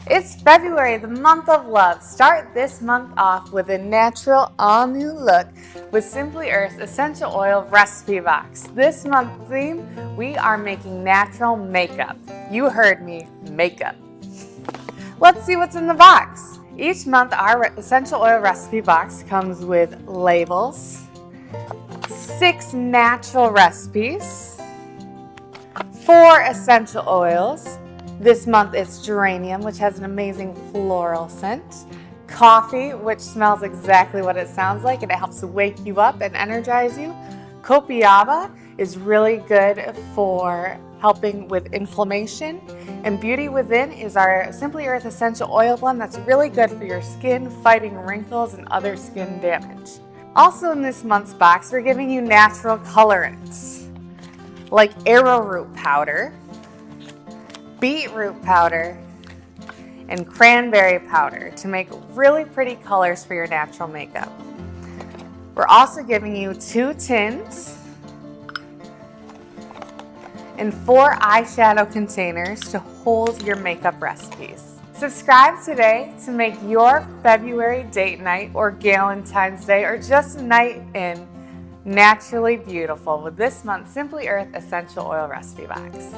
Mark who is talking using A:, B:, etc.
A: It's February, the month of love. Start this month off with a natural, all-new look with Simply Earth's Essential Oil Recipe Box. This month's theme, we are making natural makeup. You heard me, makeup. Let's see what's in the box. Each month, our Essential Oil Recipe Box comes with labels, 6 natural recipes, 4 essential oils. This month it's geranium, which has an amazing floral scent. Coffee, which smells exactly what it sounds like, and it helps wake you up and energize you. Copaiba is really good for helping with inflammation. And Beauty Within is our Simply Earth Essential Oil blend that's really good for your skin, fighting wrinkles and other skin damage. Also in this month's box, we're giving you natural colorants, like arrowroot powder, beetroot powder, and cranberry powder to make really pretty colors for your natural makeup. We're also giving you 2 tins and 4 eyeshadow containers to hold your makeup recipes. Subscribe today to make your February date night or Galentine's Day or just a night in naturally beautiful with this month's Simply Earth Essential Oil Recipe Box.